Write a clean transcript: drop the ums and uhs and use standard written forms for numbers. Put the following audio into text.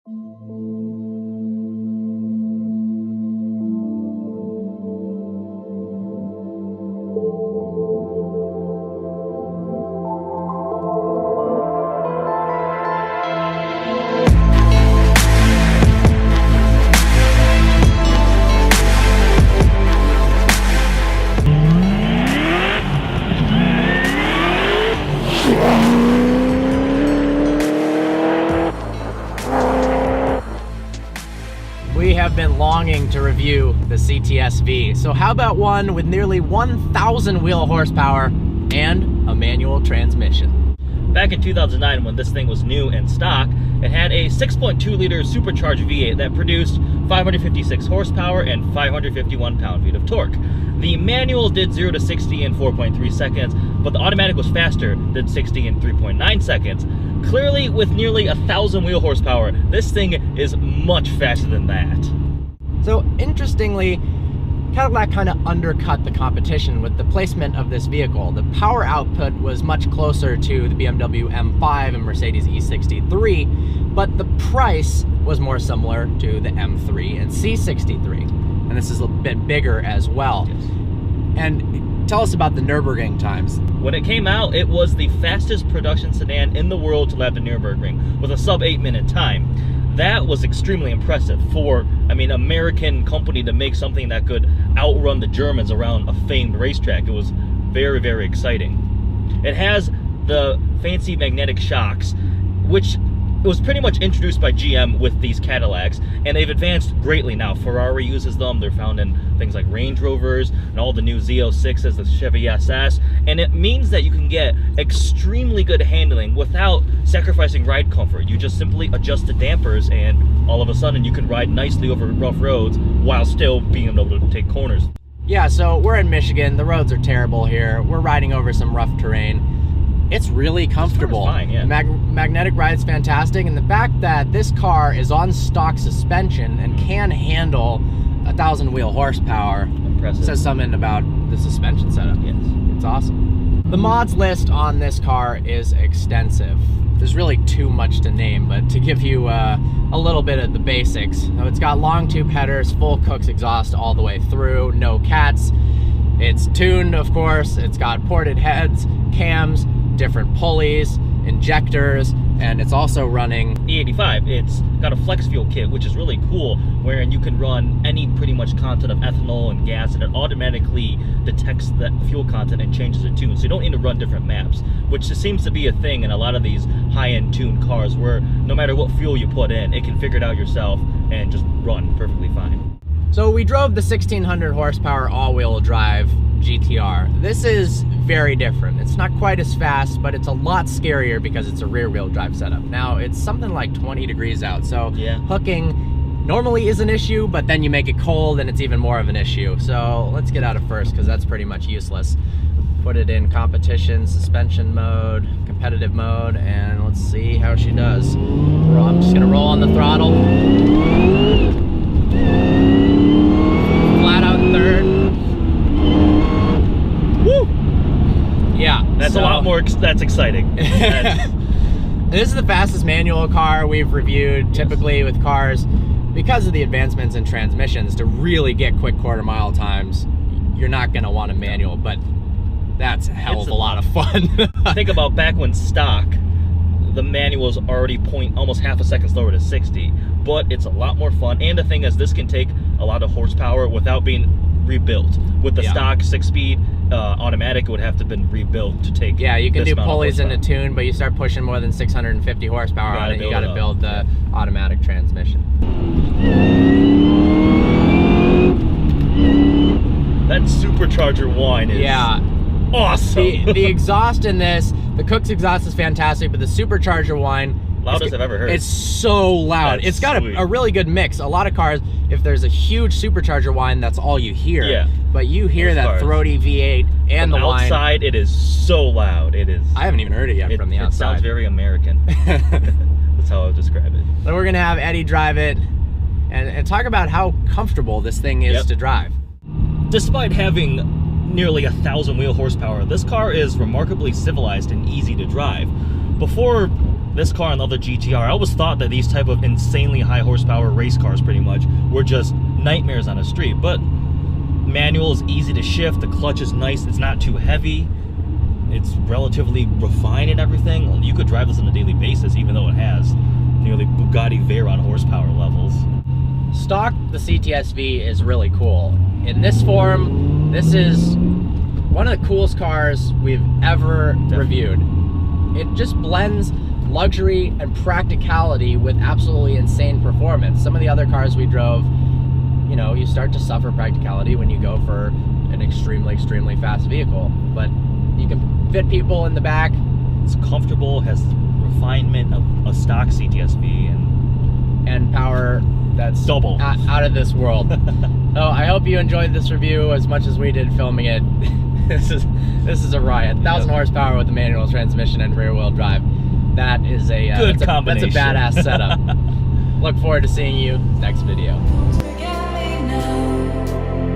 We have been longing to review the CTS V, so how about one with nearly 1,000 wheel horsepower and a manual transmission? Back in 2009, when this thing was new and stock, it had a 6.2-liter supercharged V8 that produced 556 horsepower and 551 pound-feet of torque. The manual did 0 to 60 in 4.3 seconds, but the automatic was faster, did 60 in 3.9 seconds. Clearly, with nearly 1,000 wheel horsepower, this thing is much faster than that. So interestingly, Cadillac kind of undercut the competition with the placement of this vehicle. The power output was much closer to the BMW M5 and Mercedes E63, but the price was more similar to the M3 and C63. And this is a bit bigger as well. Yes. And tell us about the Nürburgring times. When it came out, it was the fastest production sedan in the world to lap the Nürburgring with a sub 8-minute time. That was extremely impressive for, American company to make something that could outrun the Germans around a famed racetrack. It was very, very exciting. It has the fancy magnetic shocks, which was pretty much introduced by GM with these Cadillacs, and they've advanced greatly now. Ferrari uses them. They're found in things like Range Rovers and all the new Z06s, the Chevy SS, and it means that you can get extremely good handling without sacrificing ride comfort. You just simply adjust the dampers, and all of a sudden you can ride nicely over rough roads while still being able to take corners. Yeah, so we're in Michigan. The roads are terrible here. We're riding over some rough terrain. It's really comfortable. Fine, yeah. Magnetic ride's fantastic, and the fact that this car is on stock suspension and can handle 1,000 wheel horsepower Impressive. says something about the suspension setup. Yes. It's awesome. The mods list on this car is extensive. There's really too much to name, but to give you a little bit of the basics. So it's got long tube headers, full Cook's exhaust all the way through, no cats. It's tuned, of course. It's got ported heads, cams, different pulleys, injectors, and it's also running E85. It's got a flex fuel kit, which is really cool, wherein you can run any pretty much content of ethanol and gas, and it automatically detects that fuel content and changes it tune. So you don't need to run different maps, which seems to be a thing in a lot of these high-end tuned cars, where no matter what fuel you put in, it can figure it out yourself and just run perfectly fine. So we drove the 1,600 horsepower all-wheel drive GTR. This is very different. It's not quite as fast, but it's a lot scarier because it's a rear-wheel drive setup. Now, it's something like 20 degrees out, so yeah. Hooking normally is an issue, but then you make it cold and it's even more of an issue. So let's get out of first, because that's pretty much useless. Put it in competition, suspension mode, competitive mode, and let's see how she does. I'm just gonna roll on the throttle. Flat out in third. Woo! Yeah. That's a lot more, that's exciting. This is the fastest manual car we've reviewed, typically with cars, because of the advancements in transmissions. To really get quick quarter-mile times, you're not gonna want a manual, but that's a hell of a lot of fun. Think about back when stock, the manual's already almost half a second slower to 60, but it's a lot more fun. And the thing is, this can take a lot of horsepower without being rebuilt. With the stock 6-speed automatic, it would have to have been rebuilt to take. Yeah, you can do pulleys in a tune, but you start pushing more than 650 horsepower on it, you gotta build the automatic transmission. That supercharger whine is awesome. The exhaust in this, the Cook's exhaust is fantastic, but the supercharger whine, loudest I've ever heard. It's so loud. It's got a really good mix. A lot of cars, if there's a huge supercharger whine, that's all you hear. Yeah. But you hear that throaty V8 and the whine. Outside, it is so loud. It is. I haven't even heard it yet from the outside. It sounds very American. That's how I would describe it. So we're gonna have Eddie drive it and talk about how comfortable this thing is to drive. Despite having nearly 1,000 wheel horsepower, this car is remarkably civilized and easy to drive. Before this car and the other GTR, I always thought that these type of insanely high horsepower race cars pretty much were just nightmares on the street. But manual is easy to shift, the clutch is nice, it's not too heavy, it's relatively refined and everything. You could drive this on a daily basis, even though it has nearly Bugatti Veyron horsepower levels. Stock, the CTS V is really cool. In this form, this is one of the coolest cars we've ever reviewed. It just blends luxury and practicality with absolutely insane performance. Some of the other cars we drove, you know, you start to suffer practicality when you go for an extremely fast vehicle. But you can fit people in the back. It's comfortable, has refinement of a stock CTS V, and power that's double out of this world. So I hope you enjoyed this review as much as we did filming it. This is a riot. 1,000 horsepower with a manual transmission and rear wheel drive. That is a good combination. That's a badass setup. Look forward to seeing you next video. Forget me now.